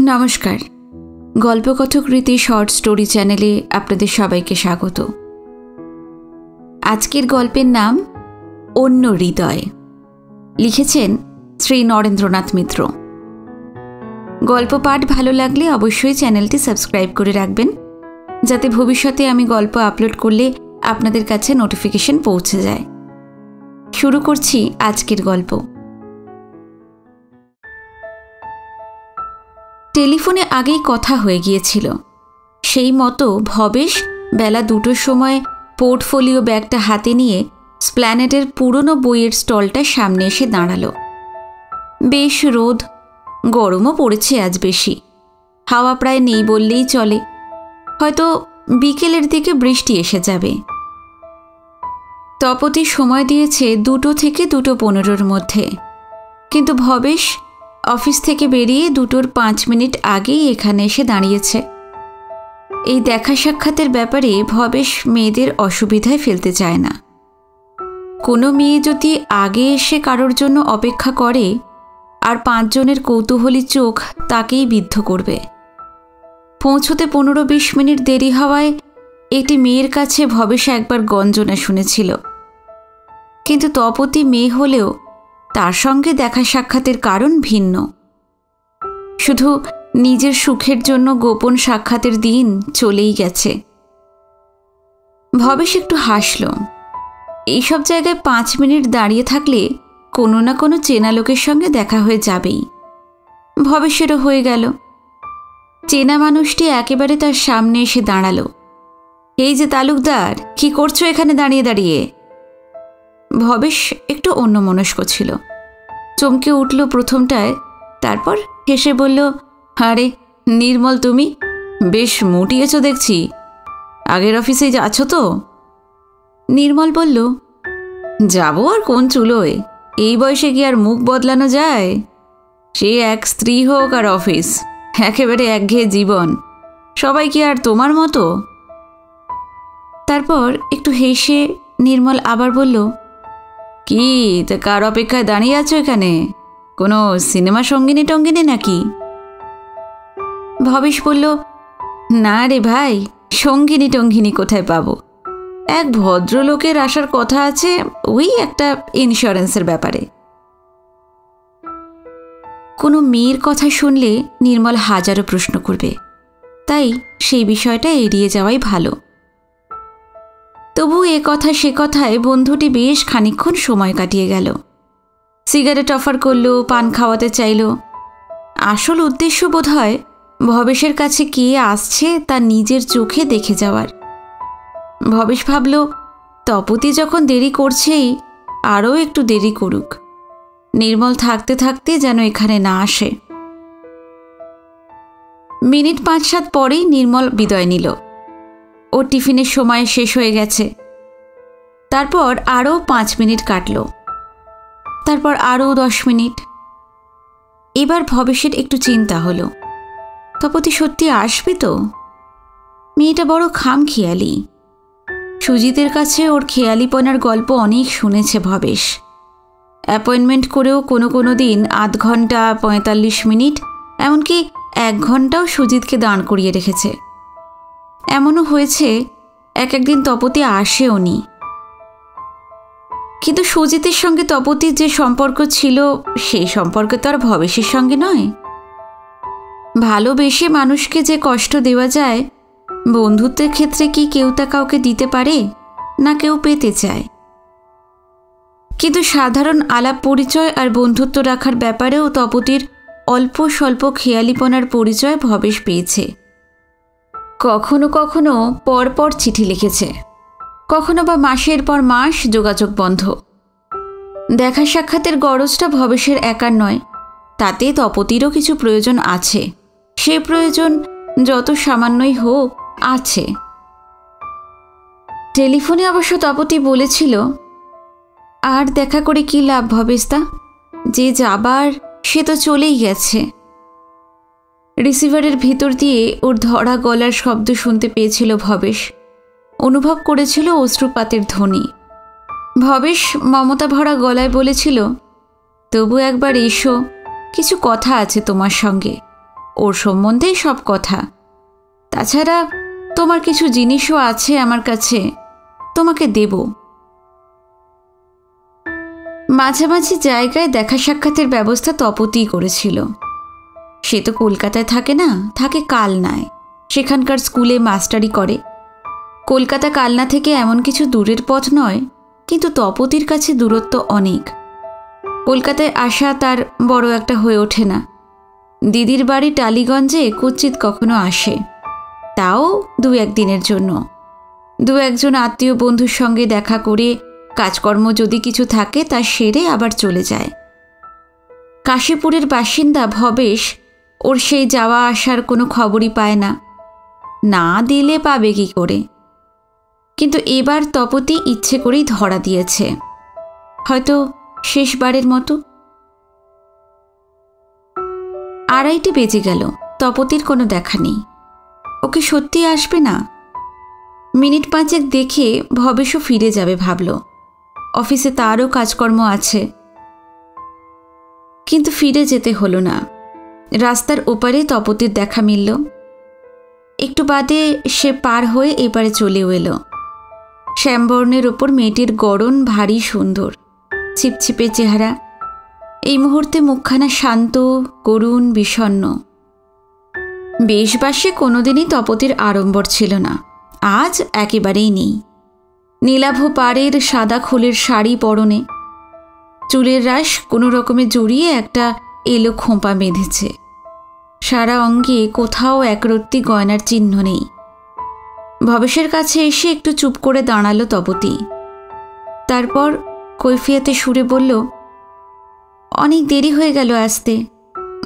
নমস্কার, গল্পকথক রীতি short story চ্যানেলে আপনাদের সবাইকে স্বাগত। আজকের গল্পের নাম অন্য হৃদয়। লিখেছেন শ্রী নরেন্দ্রনাথ মিত্র। গল্প পাঠ ভালো লাগলে অবশ্যই চ্যানেলটি সাবস্ক্রাইব করে রাখবেন, যাতে ভবিষ্যতে আমি গল্প আপলোড করলে আপনাদের কাছে নোটিফিকেশন পৌঁছে যায়। শুরু করছি আজকের গল্প। টেলিফোনে আগেই কথা হয়ে গিয়েছিল। সেই মতো ভবেশ বেলা 2টোর সময় পোর্টফোলিও ব্যাগটা হাতে নিয়ে স্প্ল্যানেটের পুরনো বইয়ের স্টলটার সামনে এসে দাঁড়ালো। বেশ রোদ, গরমও পড়েছে আজ বেশি। হাওয়া প্রায় নেই বললেই চলে। হয়তো বিকেলের দিকে বৃষ্টি এসে যাবে। তপতি সময় দিয়েছে 2টো থেকে 2:15 মধ্যে, কিন্তু ভবেশ অফিস থেকে বেরিয়ে 2টোর 5 মিনিট আগেই এখানে এসে দাঁড়িয়েছে। এই দেখা সাক্ষাতের ব্যাপারে ভবেশ মেয়েদের অসুবিধায় ফেলতে চায় না। কোনো মেয়ে যদি আগে এসে কারোর জন্য অপেক্ষা করে, আর 5 জনের কৌতূহলী চোখ তাকেই বিদ্ধ করবে। পৌঁছতে 15-20 মিনিট দেরি হওয়ায় একটি মেয়ের কাছে ভবেশ একবার গঞ্জনা শুনেছিল। কিন্তু তপতি মেয়ে হলেও তার সঙ্গে দেখা সাক্ষাতের কারণ ভিন্ন। শুধু নিজের সুখের জন্য গোপন সাক্ষাতের দিন চলেই গেছে। ভবেশ একটু হাসল। এইসব জায়গায় 5 মিনিট দাঁড়িয়ে থাকলে কোনো না কোনো চেনা লোকের সঙ্গে দেখা হয়ে যাবেই। ভবেশেরও হয়ে গেল। চেনা মানুষটি একেবারে তার সামনে এসে দাঁড়ালো। এই যে তালুকদার, কি করছো এখানে দাঁড়িয়ে দাঁড়িয়ে? ভবেশ একটু অন্যমনস্ক ছিল। চমকে উঠল প্রথমটায়, তারপর হেসে বলল, আরে নির্মল, তুমি বেশ মুটিয়েছ দেখছি। আগের অফিসে যাচ্ছ তো? নির্মল বলল, যাবো আর কোন চুলোয়, এই বয়সে কি আর মুখ বদলানো যায়? সে এক স্ত্রী হোক আর অফিস, একেবারে একঘেয়ে জীবন। সবাই কি আর তোমার মতো? তারপর একটু হেসে নির্মল আবার বলল, কি তা কার অপেক্ষায় দাঁড়িয়ে আছো এখানে? কোনো সিনেমা সঙ্গিনী টঙ্গিনী নাকি? ভবেশ বলল, না রে ভাই, সঙ্গিনী টঙ্গিনী কোথায় পাবো? এক ভদ্রলোকের আসার কথা আছে, ওই একটা ইন্স্যুরেন্সের ব্যাপারে। কোনো মেয়ের কথা শুনলে নির্মল হাজারো প্রশ্ন করবে, তাই সেই বিষয়টা এড়িয়ে যাওয়াই ভালো। তবু এ কথা সে কথায় বন্ধুটি বেশ খানিকক্ষণ সময় কাটিয়ে গেল। সিগারেট অফার করল, পান খাওয়াতে চাইল। আসল উদ্দেশ্য বোধ হয় ভবেশের কাছে কে আসছে তা নিজের চোখে দেখে যাওয়ার। ভবেশ ভাবল, তপতি যখন দেরি করছেই, আরও একটু দেরি করুক। নির্মল থাকতে থাকতে যেন এখানে না আসে। মিনিট 5-7 পরেই নির্মল বিদায় নিল। ওর টিফিনের সময় শেষ হয়ে গেছে। তারপর আরও 5 মিনিট কাটল। তারপর আরও 10 মিনিট। এবার ভবেশের একটু চিন্তা হলো, তপতি সত্যি আসবে তো? মেয়েটা বড় খামখেয়ালি। সুজিতের কাছে ওর খেয়ালিপনার গল্প অনেক শুনেছে ভবেশ। অ্যাপয়েন্টমেন্ট করেও কোনো কোনো দিন 0.5 ঘন্টা, 45 মিনিট, এমনকি 1 ঘন্টাও সুজিতকে দাঁড় করিয়ে রেখেছে। এমনও হয়েছে একদিন তপতি আসেও নি। কিন্তু সুজিতের সঙ্গে তপতির যে সম্পর্ক ছিল, সেই সম্পর্ক তো আর ভবেশের সঙ্গে নয়। ভালোবেসে মানুষকে যে কষ্ট দেওয়া যায়, বন্ধুত্বের ক্ষেত্রে কি কেউ তা কাউকে দিতে পারে, না কেউ পেতে চায়? কিন্তু সাধারণ আলাপ পরিচয় আর বন্ধুত্ব রাখার ব্যাপারেও তপতির অল্প স্বল্প খেয়ালিপনার পরিচয় ভবেশ পেয়েছে। কখনো কখনো পরপর চিঠি লিখেছে, কখনো বা মাসের পর মাস যোগাযোগ বন্ধ। দেখা সাক্ষাতের গরজটা ভবেশের একার নয়, তাতে তপতিরও কিছু প্রয়োজন আছে। সে প্রয়োজন যত সামান্যই হোক, আছে। টেলিফোনে অবশ্য তপতি বলেছিল, আর দেখা করে কি লাভ ভবেশদা, যে যাবার সে তো চলেই গেছে। রিসিভারের ভিতর দিয়ে ওর ধরা গলার শব্দ শুনতে পেয়েছিল ভবেশ। অনুভব করেছিল অশ্রুপাতের ধ্বনি। ভবেশ মমতা ভরা গলায় বলেছিল, তবু একবার এসো, কিছু কথা আছে তোমার সঙ্গে। ওর সম্বন্ধেই সব কথা। তাছাড়া তোমার কিছু জিনিসও আছে আমার কাছে, তোমাকে দেব। মাঝামাঝি জায়গায় দেখা সাক্ষাতের ব্যবস্থা তপতিই করেছিল। সে তো কলকাতায় থাকে না, থাকে কালনায়, সেখানকার স্কুলে মাস্টারি করে। কলকাতা কালনা থেকে এমন কিছু দূরের পথ নয়, কিন্তু তপতির কাছে দূরত্ব অনেক। কলকাতায় আসা তার বড় একটা হয়ে ওঠে না। দিদির বাড়ি টালিগঞ্জে কুৎসিত কখনো আসে, তাও 2-1 দিনের জন্য। 2-1 আত্মীয় বন্ধুর সঙ্গে দেখা করে কাজকর্ম যদি কিছু থাকে তা সেরে আবার চলে যায়। কাশীপুরের বাসিন্দা ভবেশ ওর সেই যাওয়া আসার কোনো খবরই পায় না, না দিলে পাবে কি করে। কিন্তু এবার তপতি ইচ্ছে করেই ধরা দিয়েছে, হয়তো শেষবারের মতো। 2:30 বেজে গেল, তপতির কোনো দেখা নেই। ওকে সত্যি আসবে না? মিনিট 5 দেখে ভবেশও ফিরে যাবে ভাবল, অফিসে তারও কাজকর্ম আছে। কিন্তু ফিরে যেতে হলো না। রাস্তার ওপারে তপতির দেখা মিলল। একটু বাদে সে পার হয়ে এপারে চলেও এলো। শ্যামবর্ণের ওপর মেয়েটির গড়ন ভারী সুন্দর, ছিপছিপে চেহারা। এই মুহূর্তে মুখখানা শান্ত, করুণ, বিষণ্ণ। বেশবাসে কোনোদিনই তপতির আড়ম্বর ছিল না, আজ একেবারেই নেই। নীলাভ পাড়ের সাদা খোলের শাড়ি পরনে, চুলের রাশ কোনো রকমে জড়িয়ে একটা এলো খোঁপা বেঁধেছে। সারা অঙ্গে কোথাও একরত্তি গয়নার চিহ্ন নেই। ভবেশের কাছে এসে একটু চুপ করে দাঁড়ালো তপতি। তারপর কৈফিয়তে সুরে বলল, অনেক দেরি হয়ে গেল আসতে,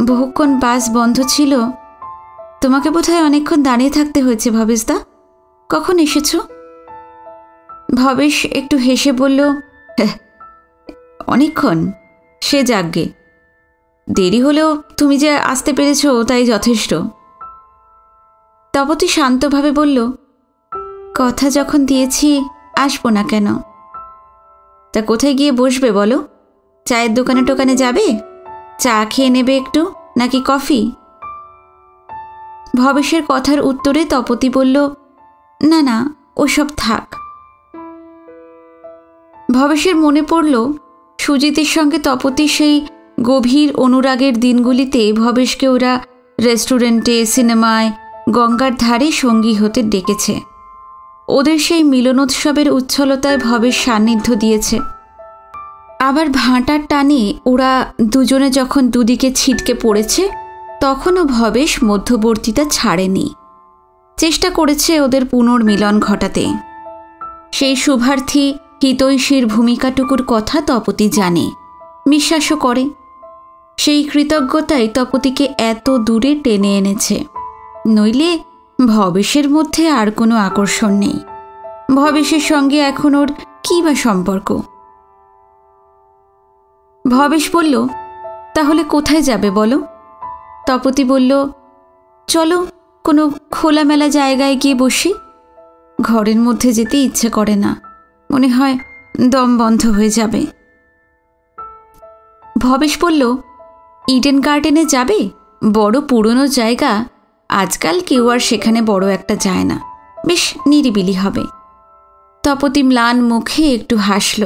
বহুক্ষণ বাস বন্ধ ছিল। তোমাকে বোধহয় অনেকক্ষণ দাঁড়িয়ে থাকতে হয়েছে ভবেশদা। কখন এসেছো? ভবেশ একটু হেসে বলল, অনেকক্ষণ? সে যাকগে, দেরি হলেও তুমি যে আসতে পেরেছ তাই যথেষ্ট। তপতি শান্তভাবে বলল, কথা যখন দিয়েছি আসবো না কেন? তা কোথায় গিয়ে বসবে বলো? চায়ের দোকানে টোকানে যাবে? চা খেয়ে নেবে একটু, নাকি কফি? ভবেশের কথার উত্তরে তপতি বলল, না না, ওসব থাক। ভবেশের মনে পড়ল সুজিতের সঙ্গে তপতি সেই গভীর অনুরাগের দিনগুলিতে ভবেশকে ওরা রেস্টুরেন্টে, সিনেমায়, গঙ্গার ধারে সঙ্গী হতে ডেকেছে। ওদের সেই মিলনোৎসবের উচ্ছলতায় ভবেশ সান্নিধ্য দিয়েছে। আবার ভাঁটার টানে ওরা দুজনে যখন দুদিকে ছিটকে পড়েছে, তখনও ভবেশ মধ্যবর্তীতা ছাড়েনি। চেষ্টা করেছে ওদের পুনর্মিলন ঘটাতে। সেই শুভার্থী হিতৈষীর ভূমিকাটুকুর কথা তপতি জানে, বিশ্বাসও করে। সেই কৃতজ্ঞতাই তপতিকে এত দূরে টেনে এনেছে। নইলে ভবেশের মধ্যে আর কোনো আকর্ষণ নেই। ভবেশের সঙ্গে এখন ওর কী বা সম্পর্ক? ভবেশ বলল, তাহলে কোথায় যাবে বলো? তপতি বলল, চলো কোনো খোলামেলা জায়গায় গিয়ে বসি। ঘরের মধ্যে যেতে ইচ্ছে করে না, মনে হয় দম বন্ধ হয়ে যাবে। ভবেশ বলল, ইডেন গার্ডেনে যাবে? বড় পুরনো জায়গা, আজকাল কেউ আর সেখানে বড় একটা যায় না, বেশ নিরিবিলি হবে। তপতি ম্লান মুখে একটু হাসল।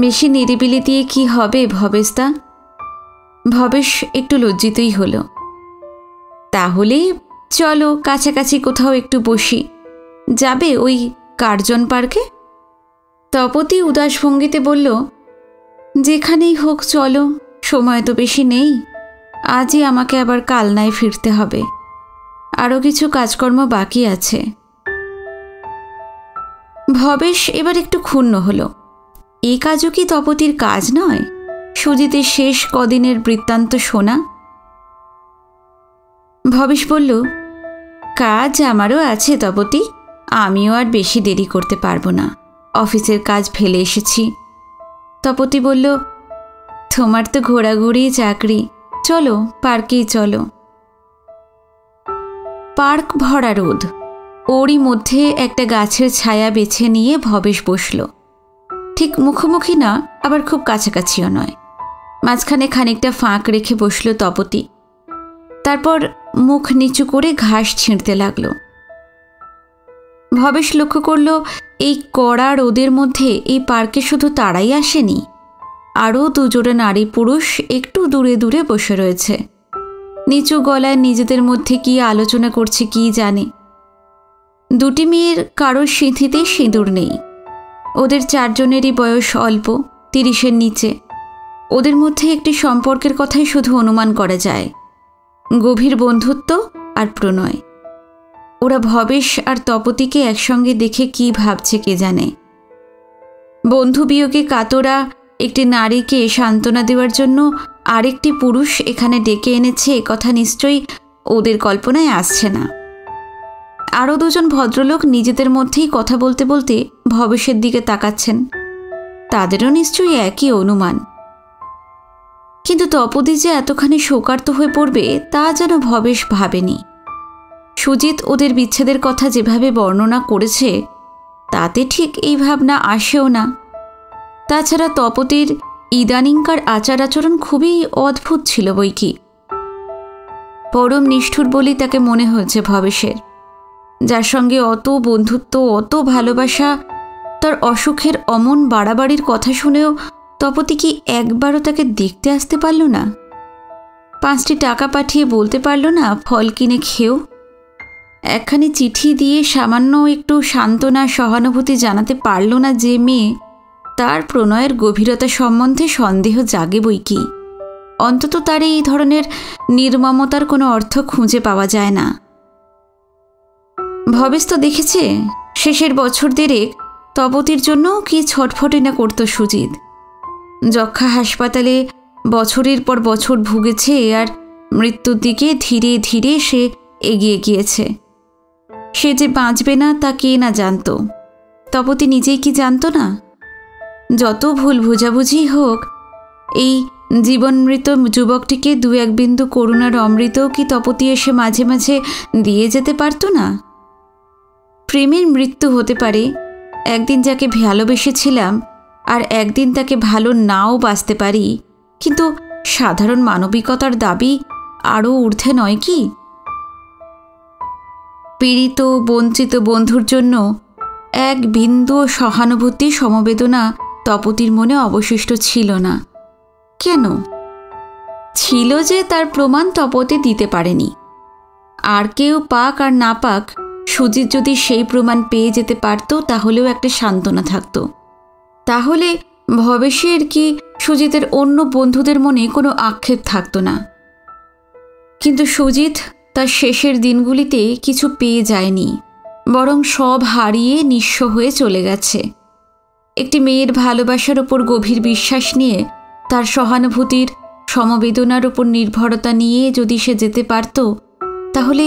বেশি নিরিবিলি দিয়ে কি হবে ভবেশদা? ভবেশ একটু লজ্জিতই হল। তাহলে চলো কাছাকাছি কোথাও একটু বসি। যাবে ওই কার্জন পার্কে? তপতি উদাস ভঙ্গিতে বলল, যেখানেই হোক চলো, সময় তো বেশি নেই। আজই আমাকে আবার কালনায় ফিরতে হবে, আরও কিছু কাজকর্ম বাকি আছে। ভবেশ এবার একটু ক্ষুণ্ণ হল। এই কাজও কি তপতির কাজ নয়? সুজিতের শেষ কদিনের বৃত্তান্ত শোনা। ভবেশ বলল, কাজ আমারও আছে তপতি, আমিও আর বেশি দেরি করতে পারবো না, অফিসের কাজ ফেলে এসেছি। তপতি বলল, তোমার তো ঘোরাঘুরি চাকরি, চলো পার্কেই চলো। পার্ক ভরা রোদ, ওরই মধ্যে একটা গাছের ছায়া বেছে নিয়ে ভবেশ বসল। ঠিক মুখোমুখি না, আবার খুব কাছাকাছিও নয়, মাঝখানে খানিকটা ফাঁক রেখে বসল তপতি। তারপর মুখ নিচু করে ঘাস ছিঁড়তে লাগলো। ভবেশ লক্ষ্য করল এই কড়া রোদের মধ্যে এই পার্কে শুধু তারাই আসেনি, আরও দুজোড়া নারী পুরুষ একটু দূরে দূরে বসে রয়েছে। নিচু গলায় নিজেদের মধ্যে কি আলোচনা করছে কি জানে। দুটি মেয়ের কারোর সিঁথিতে সিঁদুর নেই। ওদের চারজনেরই বয়স অল্প, 30-এর নিচে। ওদের মধ্যে একটি সম্পর্কের কথাই শুধু অনুমান করা যায়, গভীর বন্ধুত্ব আর প্রণয়। ওরা ভবেশ আর তপতিকে একসঙ্গে দেখে কি ভাবছে কে জানে। বন্ধু বিয়োগে কাতরা একটি নারীকে সান্ত্বনা দেওয়ার জন্য আরেকটি পুরুষ এখানে ডেকে এনেছে কথা নিশ্চয়ই ওদের কল্পনায় আসছে না। আরও দুজন ভদ্রলোক নিজেদের মধ্যেই কথা বলতে বলতে ভবেশের দিকে তাকাচ্ছেন, তাদেরও নিশ্চয়ই একই অনুমান। কিন্তু তপতি যে এতখানি শোকার্ত হয়ে পড়বে তা যেন ভবেশ ভাবেনি। সুজিত ওদের বিচ্ছেদের কথা যেভাবে বর্ণনা করেছে তাতে ঠিক এই ভাবনা আসেও না। তাছাড়া তপতির ইদানিংকার আচার আচরণ খুবই অদ্ভুত ছিল বৈকি। পরম নিষ্ঠুর বলি তাকে মনে হয়েছে ভবেশের, যার সঙ্গে অত বন্ধুত্ব, অত ভালোবাসা, তার অসুখের অমন বাড়াবাড়ির কথা শুনেও তপতি কি একবারও তাকে দেখতে আসতে পারল না? 5টি টাকা পাঠিয়ে বলতে পারল না ফল কিনে খেও? একখানি চিঠি দিয়ে সামান্য একটু সান্ত্বনা সহানুভূতি জানাতে পারল না যে মেয়ে তার প্রণয়ের গভীরতা সম্বন্ধে সন্দেহ জাগে বৈকি। অন্তত তার এই ধরনের নির্মমতার কোনো অর্থ খুঁজে পাওয়া যায় না। ভবেশ তো দেখেছে শেষের বছর দেড়েক তপতির জন্য কি ছটফটে না করত সুজিত। যক্ষা হাসপাতালে বছরের পর বছর ভুগেছে আর মৃত্যুর দিকে ধীরে ধীরে সে এগিয়ে গিয়েছে। সে যে বাঁচবে না তা কে না জানত? তপতি নিজেই কি জানত না? যত ভুল বোঝাবুঝি হোক, এই জীবনমৃত যুবকটিকে 2-1 বিন্দু করুণার অমৃতও কি তপতি এসে মাঝে মাঝে দিয়ে যেতে পারত না? প্রেমের মৃত্যু হতে পারে, একদিন যাকে ভালোবেসেছিলাম আর একদিন তাকে ভালো নাও বাসতে পারি, কিন্তু সাধারণ মানবিকতার দাবি আরও ঊর্ধ্বে নয় কি? পীড়িত বঞ্চিত বন্ধুর জন্য 1 বিন্দু সহানুভূতি সমবেদনা তপতির মনে অবশিষ্ট ছিল না। কেন ছিল যে তার প্রমাণ তপতি দিতে পারেনি। আর কেউ পাক আর না পাক, সুজিত যদি সেই প্রমাণ পেয়ে যেতে পারত তাহলেও একটা সান্ত্বনা থাকত। তাহলে ভবেশের কি সুজিতের অন্য বন্ধুদের মনে কোনো আক্ষেপ থাকতো না। কিন্তু সুজিত তার শেষের দিনগুলিতে কিছু পেয়ে যায়নি, বরং সব হারিয়ে নিঃস্ব হয়ে চলে গেছে। একটি মেয়ের ভালোবাসার ওপর গভীর বিশ্বাস নিয়ে, তার সহানুভূতির সমবেদনার ওপর নির্ভরতা নিয়ে যদি সে যেতে পারত, তাহলে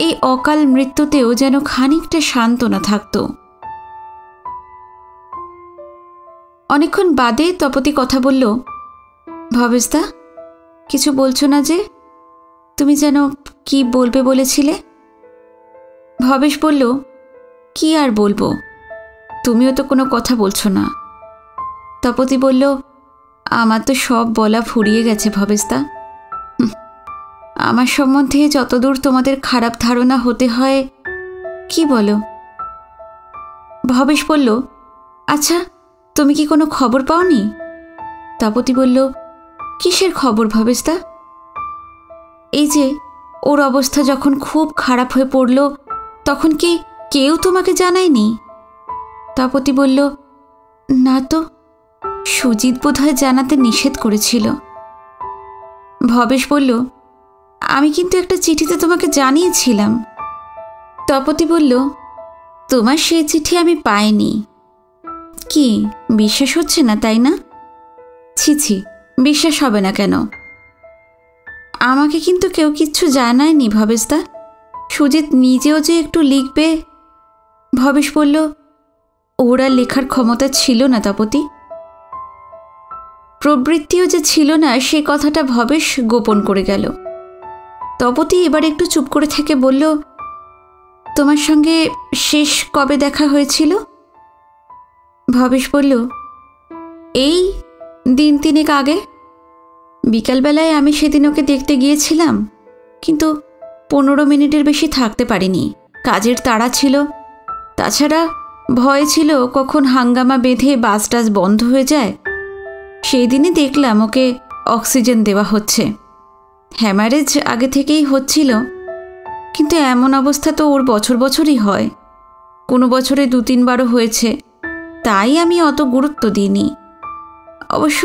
এই অকাল মৃত্যুতেও যেন খানিকটা সান্ত্বনা থাকত। অনেকক্ষণ বাদে তপতি কথা বলল, ভবেশদা, কিছু বলছো না যে? তুমি যেন কি বলবে বলেছিলে? ভবেশ বলল, কি আর বলবো, তুমিও তো কোনো কথা বলছো না। তপতি বলল, আমার তো সব বলা ফুরিয়ে গেছে ভবেশদা। আমার সম্বন্ধে যতদূর তোমাদের খারাপ ধারণা হতে হয়, কি বলো? ভবেশ বলল, আচ্ছা, তুমি কি কোনো খবর পাওনি? তপতি বলল, কিসের খবর ভবেশদা? এই যে ওর অবস্থা যখন খুব খারাপ হয়ে পড়ল, তখন কি কেউ তোমাকে জানায়নি? তপতি বলল, না তো, সুজিত বোধহয় জানাতে নিষেধ করেছিল। ভবেশ বলল, আমি কিন্তু একটা চিঠিতে তোমাকে জানিয়েছিলাম। তপতি বলল, তোমার সেই চিঠি আমি পাইনি। কি বিশ্বাস হচ্ছে না তাই না? ছি ছি, বিশ্বাস হবে না কেন? আমাকে কিন্তু কেউ কিচ্ছু জানায়নি ভবেশদা। সুজিত নিজেও যে একটু লিখবে। ভবেশ বলল, ওরা লেখার ক্ষমতা ছিল না তপতি। প্রবৃত্তিও যে ছিল না সে কথাটা ভবেশ গোপন করে গেল। তপতি এবার একটু চুপ করে থেকে বলল, তোমার সঙ্গে শেষ কবে দেখা হয়েছিল? ভবেশ বলল, এই 2-3 আগে। বিকালবেলায় আমি সেদিন ওকে দেখতে গিয়েছিলাম। কিন্তু 15 মিনিটের বেশি থাকতে পারিনি। কাজের তাড়া ছিল, তাছাড়া ভয় ছিল কখন হাঙ্গামা বেঁধে বাস টাস বন্ধ হয়ে যায়। সেই দিনই দেখলাম ওকে অক্সিজেন দেওয়া হচ্ছে। হ্যামারেজ আগে থেকেই হচ্ছিল, কিন্তু এমন অবস্থা তো ওর বছর বছরই হয়, কোনো বছরে 2-3 বারও হয়েছে, তাই আমি অত গুরুত্ব দিইনি। অবশ্য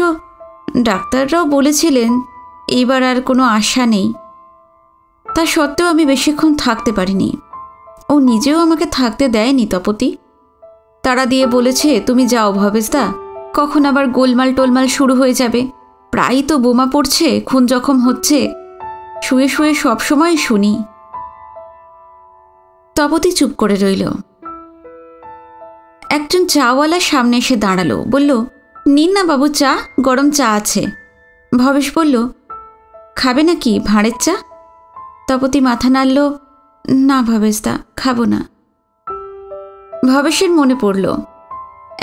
ডাক্তাররাও বলেছিলেন এইবার আর কোনো আশা নেই। তা সত্ত্বেও আমি বেশিক্ষণ থাকতে পারিনি। ও নিজেও আমাকে থাকতে দেয়নি তপতি। তারা দিয়ে বলেছে, তুমি যাও ভবেশদা, কখন আবার গোলমাল টোলমাল শুরু হয়ে যাবে। প্রায়ই তো বোমা পড়ছে, খুন জখম হচ্ছে, শুয়ে শুয়ে সবসময় শুনি। তপতি চুপ করে রইল। একজন চাওয়ালা সামনে এসে দাঁড়ালো, বলল, নিন না বাবু চা, গরম চা আছে। ভবেশ বলল, খাবে নাকি ভাঁড়ের চা? তপতি মাথা নাড়ল, না ভবেশদা, খাবো না। ভবেশের মনে পড়ল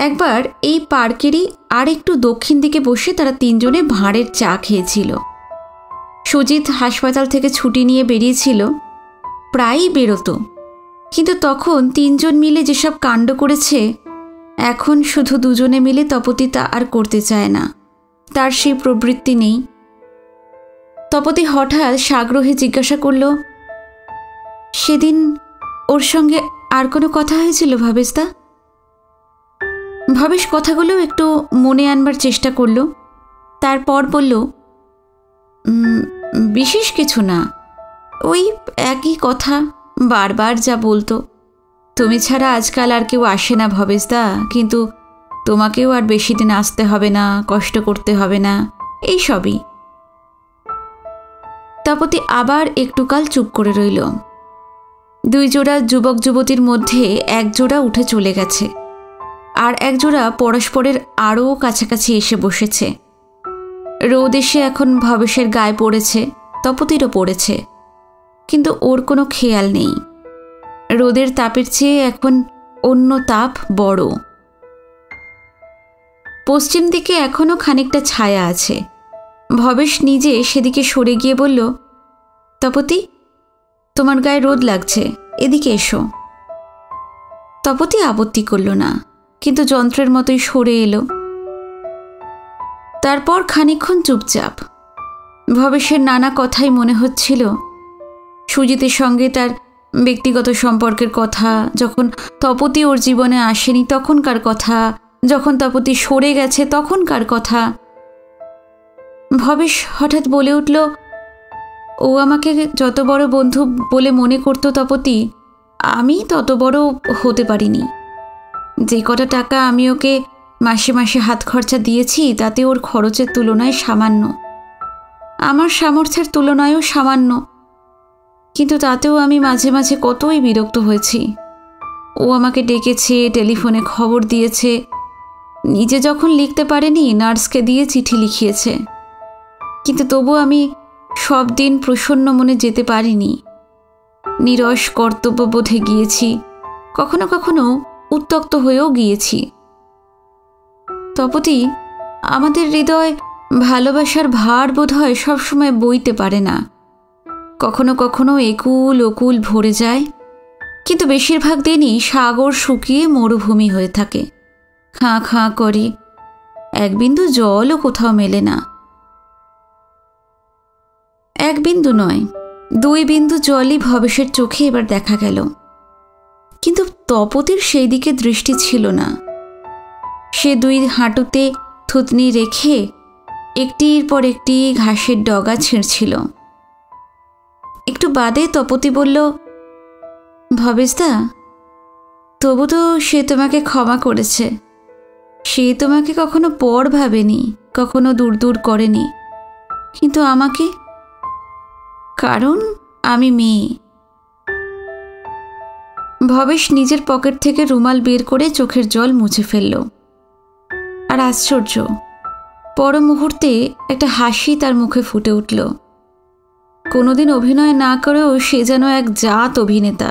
একবার এই পার্কেরই আর একটু দক্ষিণ দিকে বসে তারা 3 জনে ভাঁড়ের চা খেয়েছিল। সুজিত হাসপাতাল থেকে ছুটি নিয়ে বেরিয়েছিল, প্রায়ই বেরোতো, কিন্তু তখন 3 জন মিলে যেসব কাণ্ড করেছে, এখন শুধু 2 জনে মিলে তপতি তা আর করতে চায় না, তার সেই প্রবৃত্তি নেই। তপতি হঠাৎ সাগ্রহে জিজ্ঞাসা করল, সেদিন ওর সঙ্গে আর কোনো কথা হয়েছিল ভবেশদা? ভবেশ কথাগুলো একটু মনে আনবার চেষ্টা করল, তারপর বলল, বিশেষ কিছু না, ওই একই কথা বারবার যা বলতো, তুমি ছাড়া আজকাল আর কেউ আসে না ভবেশদা, কিন্তু তোমাকেও আর বেশি দিন আসতে হবে না, কষ্ট করতে হবে না, এই সবই। তপতি আবার একটু কাল চুপ করে রইল। 2 জোড়া যুবক যুবতীর মধ্যে 1 জোড়া উঠে চলে গেছে, আর 1 জোড়া পরস্পরের আরও কাছাকাছি এসে বসেছে। রোদ এসে এখন ভবেশের গায়ে পড়েছে, তপতিরও পড়েছে, কিন্তু ওর কোনো খেয়াল নেই। রোদের তাপের চেয়ে এখন অন্য তাপ বড়। পশ্চিম দিকে এখনও খানিকটা ছায়া আছে। ভবেশ নিজে সেদিকে সরে গিয়ে বলল, তপতি, তোমার গায়ে রোদ লাগছে, এদিকে এসো। তপতি আপত্তি করল না, কিন্তু যন্ত্রের মতোই সরে এলো। তারপর খানিকক্ষণ চুপচাপ। ভবেশের নানা কথাই মনে হচ্ছিল, সুজিতের সঙ্গে তার ব্যক্তিগত সম্পর্কের কথা, যখন তপতি ওর জীবনে আসেনি তখনকার কথা, যখন তপতি সরে গেছে তখনকার কথা। ভবেশ হঠাৎ বলে উঠল, ও আমাকে যত বড় বন্ধু বলে মনে করতো তপতি, আমি তত বড় হতে পারিনি। যে কটা টাকা আমি ওকে মাসে মাসে হাত খরচা দিয়েছি, তাতে ওর খরচের তুলনায় সামান্য, আমার সামর্থ্যের তুলনায়ও সামান্য, কিন্তু তাতেও আমি মাঝে মাঝে কতই বিরক্ত হয়েছি। ও আমাকে ডেকেছে, টেলিফোনে খবর দিয়েছে, নিজে যখন লিখতে পারেনি নার্সকে দিয়ে চিঠি লিখিয়েছে, কিন্তু তবু আমি সব দিন প্রসন্ন মনে যেতে পারিনি। নিরস কর্তব্যবোধে গিয়েছি, কখনো কখনো উত্ত্যক্ত হয়েও গিয়েছি। তপতি, আমাদের হৃদয় ভালোবাসার ভার বোধ হয় সবসময় বইতে পারে না, কখনো কখনো একুল ওকুল ভরে যায়, কিন্তু বেশিরভাগ দিনই সাগর শুকিয়ে মরুভূমি হয়ে থাকে। খাঁ খাঁ করে, 1 বিন্দু জলও কোথাও মেলে না। 1 বিন্দু নয়, 2 বিন্দু জলই ভবেশের চোখে এবার দেখা গেল, কিন্তু তপতির সেই দিকে দৃষ্টি ছিল না। সে 2 হাঁটুতে থুতনি রেখে একটির পর একটি ঘাসের ডগা ছিঁড়ছিল। একটু বাদে তপতি বলল, ভবেশদা, তবু তো সে তোমাকে ক্ষমা করেছে। সে তোমাকে কখনো পর ভাবেনি, কখনো দূর দূর করেনি, কিন্তু আমাকে, কারণ আমি মেয়ে। ভবেশ নিজের পকেট থেকে রুমাল বের করে চোখের জল মুছে ফেলল। আর আশ্চর্য, পর মুহূর্তে একটা হাসি তার মুখে ফুটে উঠল। কোনোদিন অভিনয় না করেও সে যেন এক জাত অভিনেতা।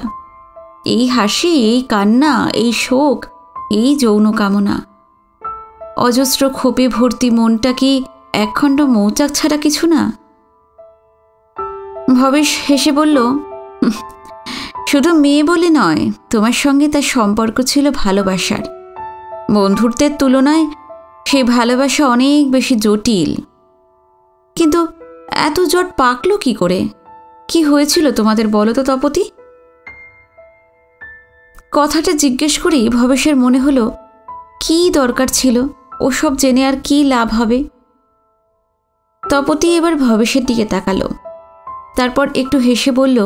এই হাসি, এই কান্না, এই শোক, এই যৌন কামনা, অজস্র ক্ষোভে ভর্তি মনটা কি একখণ্ড মৌচাক ছাড়া কিছু না? ভবেশ হেসে বলল, শুধু মেয়ে বলে নয়, তোমার সঙ্গে তার সম্পর্ক ছিল ভালোবাসার। বন্ধুত্বের তুলনায় সেই ভালোবাসা অনেক বেশি জটিল। কিন্তু এত জট পাকলো কি করে? কি হয়েছিল তোমাদের বলো তো তপতি? কথাটা জিজ্ঞেস করেই ভবেশের মনে হলো, কি দরকার ছিল ওসব জেনে, আর কি লাভ হবে। তপতি এবার ভবেশের দিকে তাকালো, তারপর একটু হেসে বলল,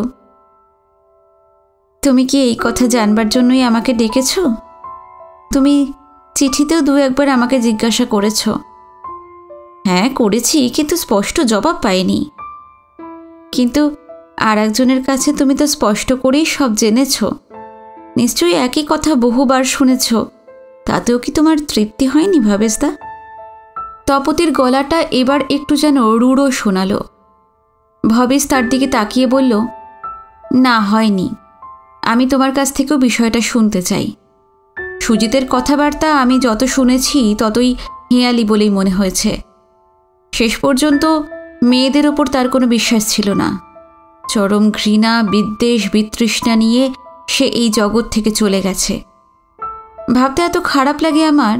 তুমি কি এই কথা জানবার জন্যই আমাকে ডেকেছ? তুমি চিঠিতেও দু একবার আমাকে জিজ্ঞাসা করেছ। হ্যাঁ করেছি, কিন্তু স্পষ্ট জবাব পাইনি। কিন্তু আর একজনের কাছে তুমি তো স্পষ্ট করেই সব জেনেছ। নিশ্চয়ই একই কথা বহুবার শুনেছ, তাতেও কি তোমার তৃপ্তি হয়নি ভবেশদা? তপতির গলাটা এবার একটু যেন রূঢ় শোনালো। ভবেশ তার দিকে তাকিয়ে বলল, না হয়নি। আমি তোমার কাছ থেকেও বিষয়টা শুনতে চাই। সুজিতের কথাবার্তা আমি যত শুনেছি ততই হেঁয়ালি বলেই মনে হয়েছে। শেষ পর্যন্ত মেয়েদের ওপর তার কোনো বিশ্বাস ছিল না। চরম ঘৃণা, বিদ্বেষ, বিতৃষ্ণা নিয়ে সে এই জগৎ থেকে চলে গেছে। ভাবতে এত খারাপ লাগে আমার।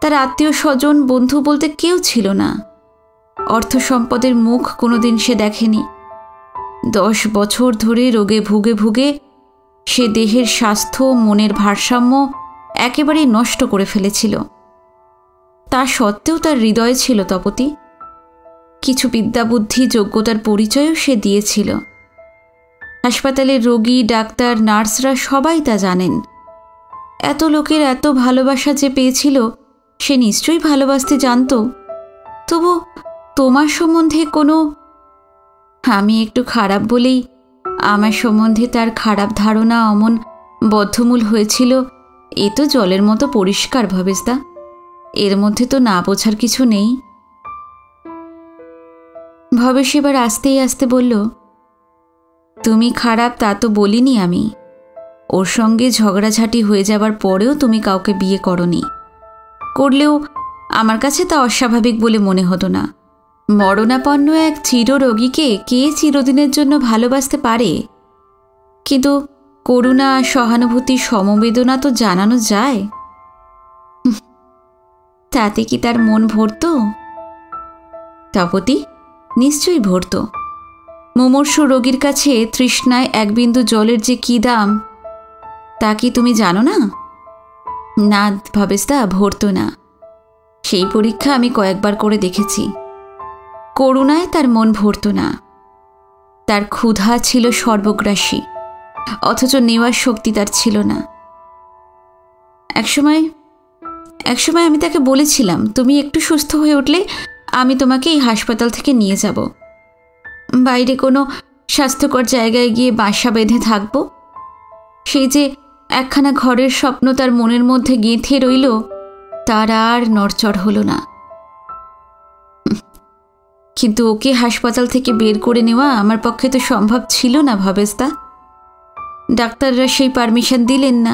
তার আত্মীয় স্বজন, বন্ধু বলতে কেউ ছিল না। অর্থ সম্পদের মুখ কোনোদিন সে দেখেনি। 10 বছর ধরে রোগে ভুগে ভুগে সে দেহের স্বাস্থ্য, মনের ভারসাম্য একেবারেই নষ্ট করে ফেলেছিল। তা সত্ত্বেও তার হৃদয়ে ছিল তপতি। কিছু বিদ্যাবুদ্ধি, যোগ্যতার পরিচয়ও সে দিয়েছিল। হাসপাতালের রোগী, ডাক্তার, নার্সরা সবাই তা জানেন। এত লোকের এত ভালোবাসা যে পেয়েছিল, সে নিশ্চয়ই ভালোবাসতে জানত। তবু তোমার সম্বন্ধে কোনো, আমি একটু খারাপ বলেই আমার সম্বন্ধে তার খারাপ ধারণা অমন বদ্ধমূল হয়েছিল, এ তো জলের মতো পরিষ্কার ভবেশদা। এর মধ্যে তো না বোঝার কিছু নেই। ভবেশ এবার আস্তেই আস্তে বলল, তুমি খারাপ তা তো বলিনি আমি। ওর সঙ্গে ঝগড়াঝাটি হয়ে যাবার পরেও তুমি কাউকে বিয়ে করনি। করলেও আমার কাছে তা অস্বাভাবিক বলে মনে হতো না। মরণাপন্ন এক চিররোগীকে কে চিরদিনের জন্য ভালোবাসতে পারে? কিন্তু করুণা, সহানুভূতি, সমবেদনা তো জানানো যায়। তাতে কি তার মন ভরত? তপতি, নিশ্চয়ই ভরত। মুমূর্ষু রোগীর কাছে তৃষ্ণায় এক বিন্দু জলের যে কি দাম, তা কি তুমি জানো না? না ভবেশদা, ভরত না। সেই পরীক্ষা আমি কয়েকবার করে দেখেছি। করুণায় তার মন ভরত না। তার ক্ষুধা ছিল সর্বগ্রাসী, অথচ নেওয়ার শক্তি তার ছিল না। একসময় আমি তাকে বলেছিলাম, তুমি একটু সুস্থ হয়ে উঠলে আমি তোমাকে এই হাসপাতাল থেকে নিয়ে যাব। বাইরে কোনো স্বাস্থ্যকর জায়গায় গিয়ে বাসা বেঁধে থাকব। সেই যে একখানা ঘরের স্বপ্ন তার মনের মধ্যে গেঁথে রইল, তার আর নড়চড় হলো না। কিন্তু ওকে হাসপাতাল থেকে বের করে নেওয়া আমার পক্ষে তো সম্ভব ছিল না ভবেশদা। ডাক্তাররা সেই পারমিশন দিলেন না।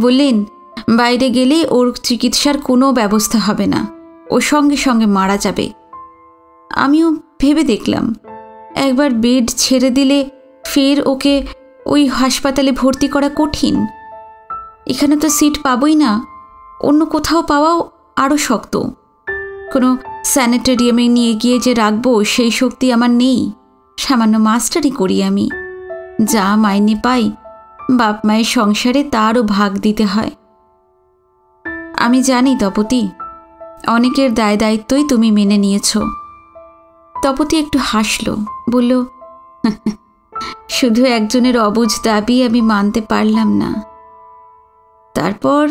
বললেন, বাইরে গেলে ওর চিকিৎসার কোনো ব্যবস্থা হবে না, ও সঙ্গে সঙ্গে মারা যাবে। আমিও ভেবে দেখলাম, একবার বেড ছেড়ে দিলে ফের ওকে ওই হাসপাতালে ভর্তি করা কঠিন। এখানে তো সিট পাবই না, অন্য কোথাও পাওয়াও আরও শক্ত। কোনো স্যানিটেরিয়ামে নিয়ে গিয়ে যে রাখবো সেই শক্তি আমার নেই। সামান্য মাস্টারি করি আমি। যা মাইনে পাই বাপ মায়ের সংসারে তারও ভাগ দিতে হয়। আমি জানি তপতি, অনেকের দায় দায়িত্বই তুমি মেনে নিয়েছ। তপতি একটু হাসল, বলল, শুধু একজনের অবুঝ দাবি আমি মানতে পারলাম না। তারপর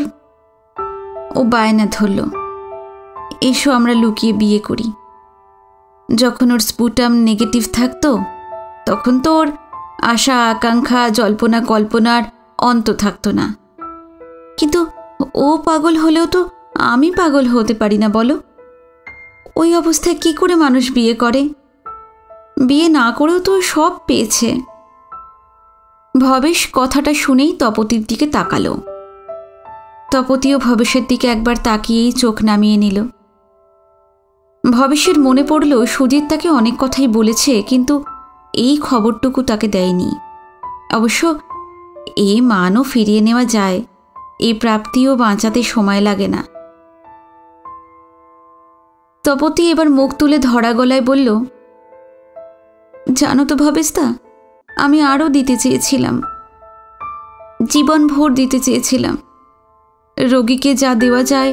ও বায়না ধরল, এসো আমরা লুকিয়ে বিয়ে করি। যখন ওর স্পুটাম নেগেটিভ থাকতো তখন তো ওর আশা, আকাঙ্ক্ষা, জল্পনা কল্পনার অন্ত থাকতো না। কিন্তু ও পাগল হলেও তো আমি পাগল হতে পারি না বলো? ওই অবস্থায় কি করে মানুষ বিয়ে করে? বিয়ে না করেও তো সব পেয়েছে। ভবেশ কথাটা শুনেই তপতির দিকে তাকালো। তপতিও ভবেশের দিকে একবার তাকিয়েই চোখ নামিয়ে নিল। ভবেশের মনে পড়ল সুজিত তাকে অনেক কথাই বলেছে, কিন্তু এই খবরটুকু তাকে দেয়নি। অবশ্য এই মানও ফিরিয়ে নেওয়া যায়, এই প্রাপ্তিও বাঁচাতে সময় লাগে না। তপতি এবার মুখ তুলে ধরা গলায় বলল, জানো তো ভবেশদা, আমি আরও দিতে চেয়েছিলাম, জীবন ভোর দিতে চেয়েছিলাম। রোগীকে যা দেওয়া যায়,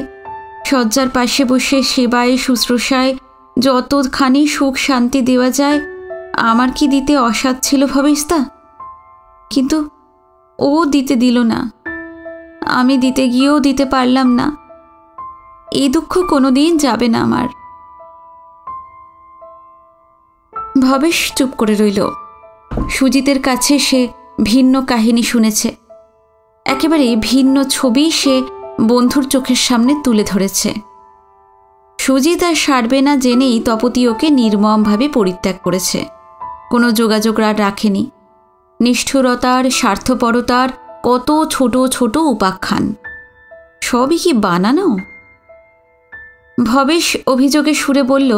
শয্যার পাশে বসে সেবায় শুশ্রূষায় যতখানি সুখ শান্তি দেওয়া যায়, আমার কি দিতে অসাধ ছিল ভবেশদা? কিন্তু ও দিতে দিল না, আমি দিতে গিয়েও দিতে পারলাম না। এই দুঃখ কোনোদিন যাবে না আমার। ভবেশ চুপ করে রইল। সুজিতের কাছে সে ভিন্ন কাহিনী শুনেছে, একেবারে ভিন্ন ছবি সে বন্ধুর চোখের সামনে তুলে ধরেছে। সুজিত আর সারবে না জেনেই তপতি ওকে নির্মমভাবে পরিত্যাগ করেছে, কোনো যোগাযোগ আর রাখেনি। নিষ্ঠুরতার, স্বার্থপরতার কত ছোট ছোট উপাখ্যান, সবই কি বানানো? ভবেশ অভিযোগের সুরে বলল,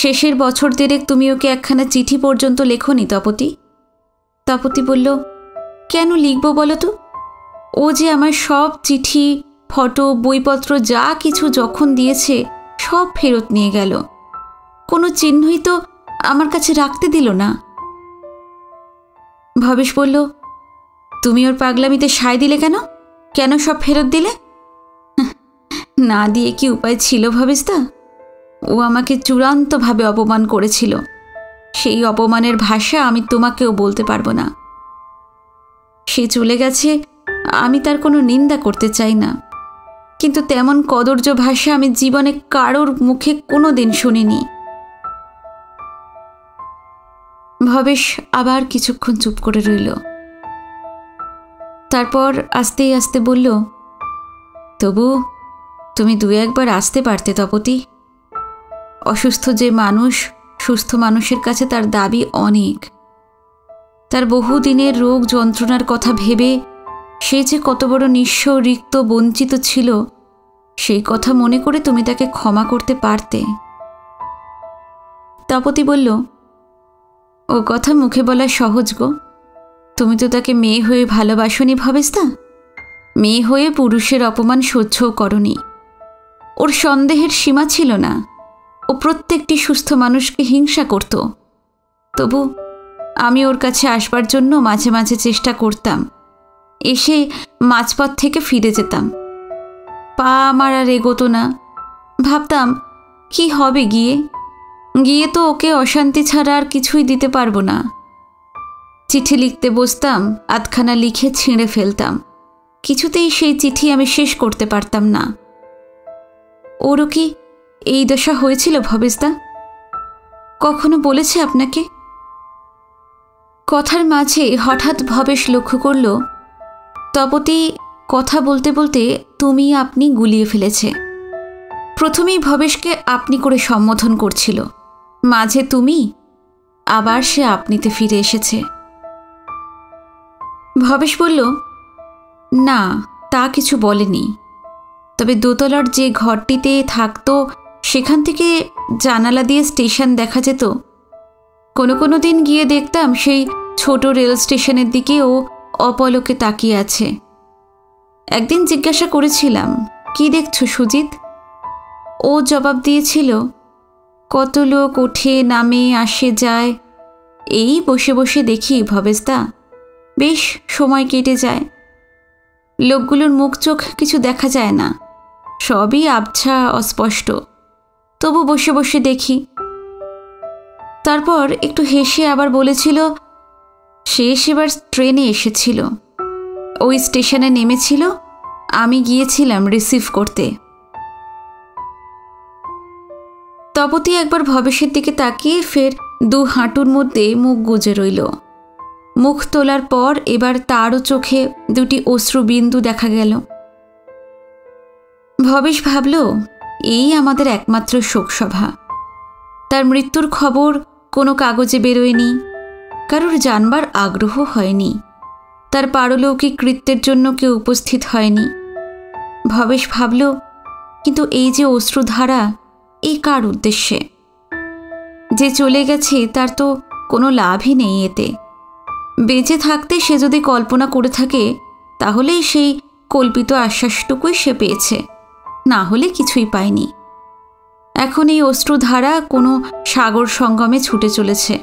শেষের বছর দেড়েক তুমি ওকে একখানা চিঠি পর্যন্ত লেখনি তপতি? তপতি বলল, কেন লিখব বলো তো? ও যে আমার সব চিঠি, ফটো, বইপত্র যা কিছু যখন দিয়েছে সব ফেরত নিয়ে গেল, কোনো চিহ্নই তো আমার কাছে রাখতে দিল না। ভবেশ বলল, তুমি ওর পাগলামিতে সায় দিলে কেন? কেন সব ফেরত দিলে? না দিয়ে কি উপায় ছিল ভবেশদা? ও আমাকে চূড়ান্তভাবে অপমান করেছিল, সেই অপমানের ভাষা আমি তোমাকেও বলতে পারবো না। সে চলে গেছে, আমি তার কোনো নিন্দা করতে চাই না, কিন্তু তেমন কদর্য ভাষা আমি জীবনে কারোর মুখে কোনো দিন শুনিনি। ভবেশ আবার কিছুক্ষণ চুপ করে রইল। তারপর আস্তে আস্তে বলল, তবু তুমি দু একবার আসতে পারতে তপতি। অসুস্থ যে মানুষ, সুস্থ মানুষের কাছে তার দাবি অনেক। তার বহুদিনের রোগ যন্ত্রণার কথা ভেবে সে যে কত বড় নিঃস্ব, রিক্ত, বঞ্চিত ছিল, সেই কথা মনে করে তুমি তাকে ক্ষমা করতে পারতে। তপতি বলল, ও কথা মুখে বলা সহজ গো, তুমি তো তাকে মেয়ে হয়ে ভালোবাসনি ভবেশদা, মেয়ে হয়ে পুরুষের অপমান সহ্যও করনি। ওর সন্দেহের সীমা ছিল না, ও প্রত্যেকটি সুস্থ মানুষকে হিংসা করত। তবু আমি ওর কাছে আসবার জন্য মাঝে মাঝে চেষ্টা করতাম, এসে মাঝপথ থেকে ফিরে যেতাম। পা আমার আর এগোতো না। ভাবতাম, কি হবে গিয়ে? গিয়ে তো ওকে অশান্তি ছাড়া আর কিছুই দিতে পারবো না। চিঠি লিখতে বসতাম, আধখানা লিখে ছিঁড়ে ফেলতাম, কিছুতেই সেই চিঠি আমি শেষ করতে পারতাম না। ওরও কি এই দশা হয়েছিল ভবেশদা? কখনো বলেছে আপনাকে? কথার মাঝে হঠাৎ ভবেশ লক্ষ্য করল তপতি কথা বলতে বলতে তুমি আপনি গুলিয়ে ফেলেছে। প্রথমেই ভবেশকে আপনি করে সম্বোধন করছিল, মাঝে তুমি, আবার সে আপনিতে ফিরে এসেছে। ভবেশ বলল, না, তা কিছু বলেনি। তবে দোতলার যে ঘরটিতে থাকতো সেখান থেকে জানালা দিয়ে স্টেশন দেখা যেত। কোনো কোনো দিন গিয়ে দেখতাম সেই ছোট রেল স্টেশনের দিকে ও অপলকে তাকিয়ে আছে। একদিন জিজ্ঞাসা করেছিলাম, কি দেখছো সুজিত? ও জবাব দিয়েছিল, কত লোক ওঠে নামে, আসে যায়, এই বসে বসে দেখি ভবেশদা, বেশ সময় কেটে যায়। লোকগুলোর মুখ চোখ কিছু দেখা যায় না, সবই আবছা অস্পষ্ট, তবু বসে বসে দেখি। তারপর একটু হেসে আবার বলেছিল, সে সেবার ট্রেনে এসেছিল, ওই স্টেশনে নেমেছিল, আমি গিয়েছিলাম রিসিভ করতে। তপতি একবার ভবেশের দিকে তাকিয়ে ফের দু হাঁটুর মধ্যে মুখ গুজে রইল। মুখ তোলার পর এবার তারও চোখে দুটি অশ্রুবিন্দু দেখা গেল। ভবেশ ভাবল, এই আমাদের একমাত্র শোকসভা। তার মৃত্যুর খবর কোনো কাগজে বেরোয়নি, কারোর জানবার আগ্রহ হয়নি, তার পারলৌকিক কৃত্যের জন্য কেউ উপস্থিত হয়নি। ভবেশ ভাবল, কিন্তু এই যে অশ্রুধারা, এই কার উদ্দেশ্যে? যে চলে গেছে তার তো কোনো লাভই নেই এতে। বেঁচে থাকতে সে যদি কল্পনা করে থাকে তাহলেই সেই কল্পিত আশ্বাসটুকুই সে পেয়েছে, না হলে কিছুই পায়নি। এখন এই অশ্রুধারা কোনো সাগর সঙ্গমে ছুটে চলেছে।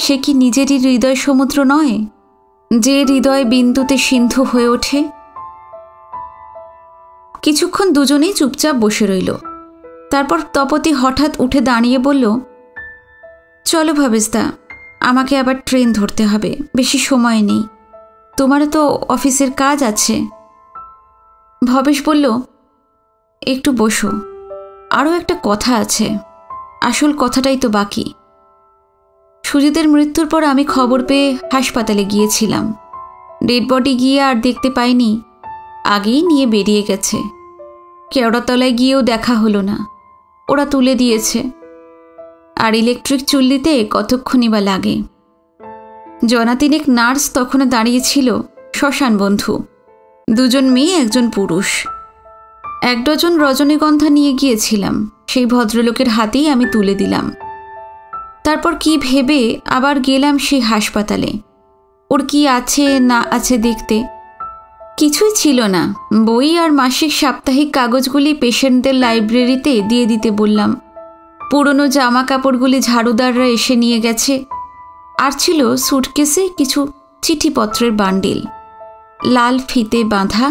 সে কি নিজেরই হৃদয় সমুদ্র নয়, যে হৃদয় বিন্দুতে সিন্ধু হয়ে ওঠে? কিছুক্ষণ দুজনেই চুপচাপ বসে রইল। তারপর তপতি হঠাৎ উঠে দাঁড়িয়ে বলল, চলো ভবেশদা, আমাকে আবার ট্রেন ধরতে হবে, বেশি সময় নেই, তোমারও তো অফিসের কাজ আছে। ভবেশ বলল, একটু বসো, আরও একটা কথা আছে, আসল কথাটাই তো বাকি। সুজিতের মৃত্যুর পর আমি খবর পেয়ে হাসপাতালে গিয়েছিলাম। ডেড বডি গিয়ে আর দেখতে পাইনি, আগেই নিয়ে বেরিয়ে গেছে। কেওড়াতলায় গিয়েও দেখা হলো না, ওরা তুলে দিয়েছে। আর ইলেকট্রিক চুল্লিতে কতক্ষণই বা লাগে। জনাতিনেক নার্স তখনও দাঁড়িয়েছিল, শ্মশান বন্ধু, 2 জন মেয়ে 1 জন পুরুষ। 1 ডজন রজনীগন্ধা নিয়ে গিয়েছিলাম, সেই ভদ্রলোকের হাতেই আমি তুলে দিলাম। তারপর কি ভেবে আবার গেলাম সেই হাসপাতালে, ওর কি আছে না আছে দেখতে। কিছুই ছিল না, বই আর মাসিক সাপ্তাহিক কাগজগুলি পেশেন্টদের লাইব্রেরিতে দিয়ে দিতে বললাম। পুরনো জামা কাপড়গুলি ঝাড়ুদাররা এসে নিয়ে গেছে। আর ছিল সুটকেসে কিছু চিঠিপত্রের বান্ডিল, লাল ফিতে বাঁধা,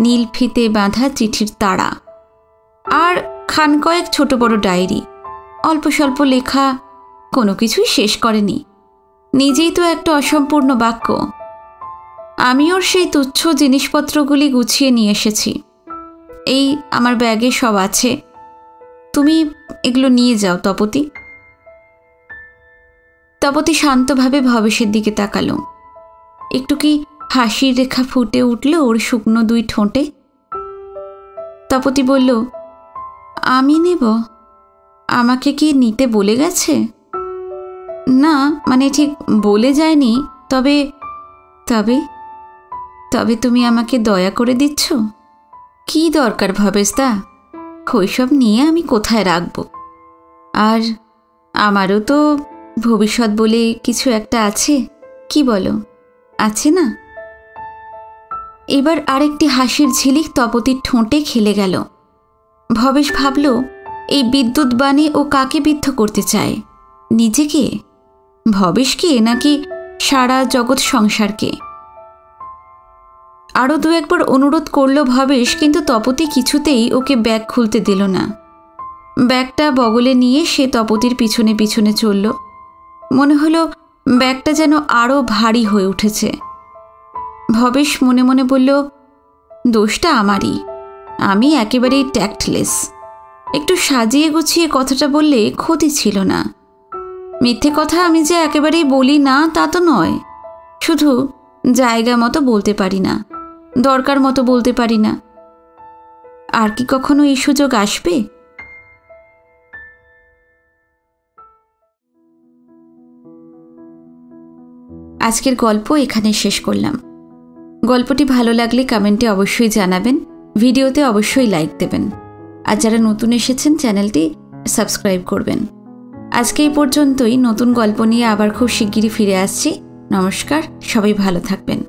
নীল ফিতে বাঁধা চিঠির তাড়া, আর খানকয়েক ছোট বড় ডায়েরি, অল্প স্বল্প লেখা, কোনো কিছুই শেষ করেনি। নিজেই তো একটা অসম্পূর্ণ বাক্য। আমি ওর সেই তুচ্ছ জিনিসপত্রগুলি গুছিয়ে নিয়ে এসেছি। এই আমার ব্যাগে সব আছে, তুমি এগুলো নিয়ে যাও তপতি। তপতি শান্তভাবে ভবেশের দিকে তাকালো। একটু কি হাসির রেখা ফুটে উঠল ওর শুকনো 2 ঠোঁটে। তপতি বলল, আমি নেব? আমাকে কি নিতে বলে গেছে? না, মানে ঠিক বলে যায়নি, তবে তবে তবে তুমি আমাকে দয়া করে দিচ্ছ? কি দরকার ভবেশদা, ওইসব নিয়ে আমি কোথায় রাখব? আর আমারও তো ভবিষ্যৎ বলে কিছু একটা আছে, কি বলো, আছে না? এবার আরেকটি হাসির ঝিলিক তপতির ঠোঁটে খেলে গেল। ভবেশ ভাবল, এই বিদ্যুৎ বাণী ও কাকে বিদ্ধ করতে চায়, নিজেকে, ভবেশকে, নাকি সারা জগৎ সংসারকে? আরও 2-1 বার অনুরোধ করল ভবেশ, কিন্তু তপতি কিছুতেই ওকে ব্যাগ খুলতে দিল না। ব্যাগটা বগলে নিয়ে সে তপতির পিছনে পিছনে চলল। মনে হলো ব্যাগটা যেন আরও ভারী হয়ে উঠেছে। ভবেশ মনে মনে বলল, দোষটা আমারই, আমি একেবারেই ট্যাক্টলেস। একটু সাজিয়ে গুছিয়ে কথাটা বললে ক্ষতি ছিল না। মিথ্যে কথা আমি যে একেবারেই বলি না তা তো নয়, শুধু জায়গা মতো বলতে পারি না, দরকার মতো বলতে পারি না। আর কি কখনো এই সুযোগ আসবে? আজকের গল্প এখানে শেষ করলাম। গল্পটি ভালো লাগলে কমেন্টে অবশ্যই জানাবেন, ভিডিওতে অবশ্যই লাইক দেবেন, আর যারা নতুন এসেছেন চ্যানেলটি সাবস্ক্রাইব করবেন। আজকে এই পর্যন্তই। নতুন গল্প নিয়ে আবার খুব শিগগিরই ফিরে আসছি। নমস্কার, সবাই ভালো থাকবেন।